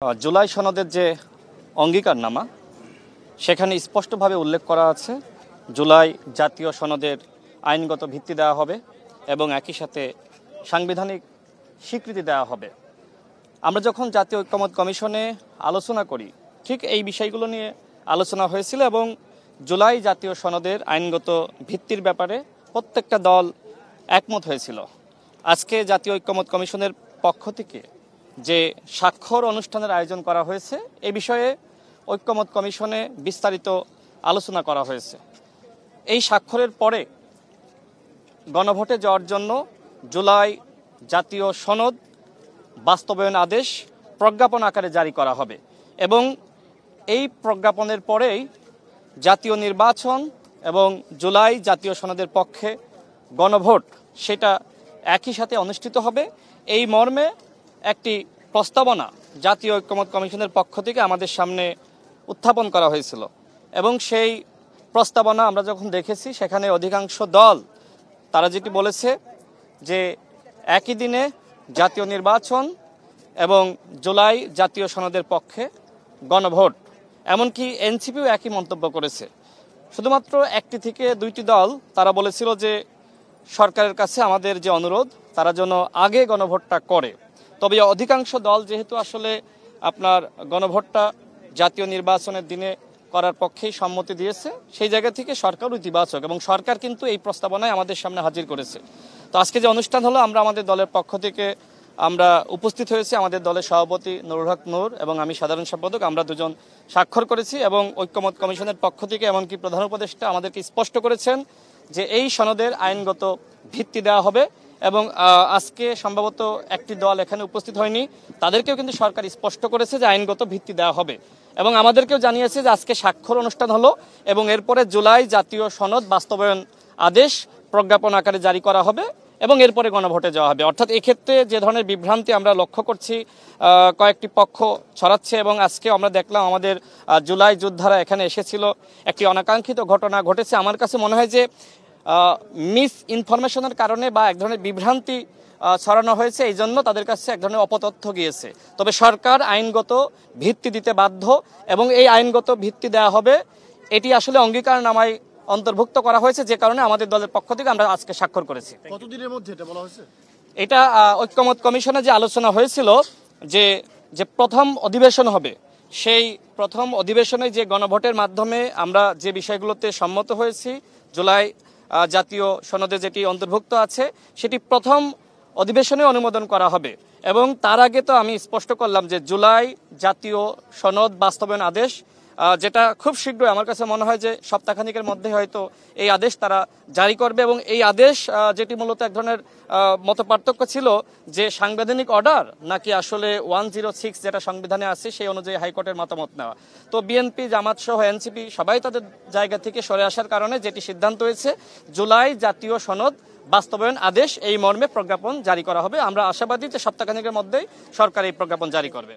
জুলাই সনদের যে অঙ্গীকারনামা সেখানে স্পষ্টভাবে উল্লেখ করা আছে জুলাই জাতীয় সনদের আইনগত ভিত্তি দেওয়া হবে এবং একই সাথে সাংবিধানিক স্বীকৃতি দেওয়া হবে। আমরা যখন জাতীয় ঐক্যমত্য কমিশনে আলোচনা করি ঠিক এই বিষয়গুলো নিয়ে আলোচনা হয়েছিল এবং জুলাই জাতীয় সনদের আইনগত ভিত্তির ব্যাপারে প্রত্যেকটা দল একমত হয়েছিল। আজকে জাতীয় ঐক্যমত্য কমিশনের পক্ষ থেকে যে স্বাক্ষর অনুষ্ঠানের আয়োজন করা হয়েছে এ বিষয়ে ঐক্যমত্য কমিশনে বিস্তারিত আলোচনা করা হয়েছে। এই স্বাক্ষরের পরে গণভোটে যাওয়ার জন্য জুলাই জাতীয় সনদ বাস্তবায়ন আদেশ প্রজ্ঞাপন আকারে জারি করা হবে এবং এই প্রজ্ঞাপনের পরেই জাতীয় নির্বাচন এবং জুলাই জাতীয় সনদের পক্ষে গণভোট সেটা একই সাথে অনুষ্ঠিত হবে। এই মর্মে একটি প্রস্তাবনা জাতীয় ঐক্যমত্য কমিশনের পক্ষ থেকে আমাদের সামনে উত্থাপন করা হয়েছিল এবং সেই প্রস্তাবনা আমরা যখন দেখেছি সেখানে অধিকাংশ দল তারা যেটি বলেছে যে একই দিনে জাতীয় নির্বাচন এবং জুলাই জাতীয় সনদের পক্ষে গণভোট, এমনকি এনসিপিও একই মন্তব্য করেছে। শুধুমাত্র একটি থেকে দুইটি দল তারা বলেছিল যে সরকারের কাছে আমাদের যে অনুরোধ তারা যেন আগে গণভোটটা করে। তবে অধিকাংশ দল যেহেতু আসলে আপনার গণভোটটা জাতীয় নির্বাচনের দিনে করার পক্ষেই সম্মতি দিয়েছে, সেই জায়গা থেকে সরকার ইতিবাচক এবং সরকার কিন্তু এই প্রস্তাবনায় আমাদের সামনে হাজির করেছে। তো আজকে যে অনুষ্ঠান হলো আমরা আমাদের দলের পক্ষ থেকে আমরা উপস্থিত হয়েছি, আমাদের দলের সভাপতি নুরুল হক নূর এবং আমি সাধারণ সম্পাদক, আমরা দুজন স্বাক্ষর করেছি এবং ঐক্যমত্য কমিশনের পক্ষ থেকে এমনকি প্রধান উপদেষ্টা আমাদেরকে স্পষ্ট করেছেন যে এই সনদের আইনগত ভিত্তি দেওয়া হবে এবং আজকে সম্ভবত একটি দল এখানে উপস্থিত হয়নি, তাদেরকেও কিন্তু সরকার স্পষ্ট করেছে যে আইনগত ভিত্তি দেওয়া হবে এবং আমাদেরকেও জানিয়েছে যে আজকে স্বাক্ষর অনুষ্ঠান হলো এবং এরপরে জুলাই জাতীয় সনদ বাস্তবায়ন আদেশ প্রজ্ঞাপন আকারে জারি করা হবে এবং এরপরে গণভোটে যাওয়া হবে। অর্থাৎ এক্ষেত্রে যে ধরনের বিভ্রান্তি আমরা লক্ষ্য করছি কয়েকটি পক্ষ ছড়াচ্ছে এবং আজকে আমরা দেখলাম আমাদের জুলাই যোদ্ধারা এখানে এসেছিল, একটি অনাকাঙ্ক্ষিত ঘটনা ঘটেছে। আমার কাছে মনে হয় যে মিস ইনফরমেশনের কারণে বা এক ধরনের বিভ্রান্তি ছড়ানো হয়েছে, এই জন্য তাদের কাছে এক ধরনের অপতথ্য গিয়েছে। তবে সরকার আইনগত ভিত্তি দিতে বাধ্য এবং এই আইনগত ভিত্তি দেওয়া হবে, এটি আসলে অঙ্গীকারনামায় অন্তর্ভুক্ত করা হয়েছে, যে কারণে আমাদের দলের পক্ষ থেকে আমরা আজকে স্বাক্ষর করেছি। কতদিনের মধ্যে এটা বলা হয়েছে? এটা ঐক্যমত্য কমিশনে যে আলোচনা হয়েছিল যে প্রথম অধিবেশন হবে, সেই প্রথম অধিবেশনে যে গণভোটের মাধ্যমে আমরা যে বিষয়গুলোতে সম্মত হয়েছি জুলাই জাতীয় সনদে যেটি অন্তর্ভুক্ত আছে সেটি প্রথম অধিবেশনে অনুমোদন করা হবে এবং তার আগে তো আমি স্পষ্ট করলাম যে জুলাই জাতীয় সনদ বাস্তবায়ন আদেশ যেটা খুব শীঘ্রই আমার কাছে মনে হয় যে সপ্তাহখানিকের মধ্যে হয়তো এই আদেশ তারা জারি করবে এবং এই আদেশ যেটি মূলত এক ধরনের মতপার্থক্য ছিল যে সাংবিধানিক অর্ডার নাকি আসলে 106 যেটা সংবিধানে আছে সেই অনুযায়ী হাইকোর্টের মতামত নেওয়া। তো বিএনপি, জামাত সহ এনসিপি সবাই তাদের জায়গা থেকে সরে আসার কারণে যেটি সিদ্ধান্ত হয়েছে জুলাই জাতীয় সনদ বাস্তবায়ন আদেশ এই মর্মে প্রজ্ঞাপন জারি করা হবে। আমরা আশাবাদী যে সপ্তাহখানিকের মধ্যেই সরকার এই প্রজ্ঞাপন জারি করবে।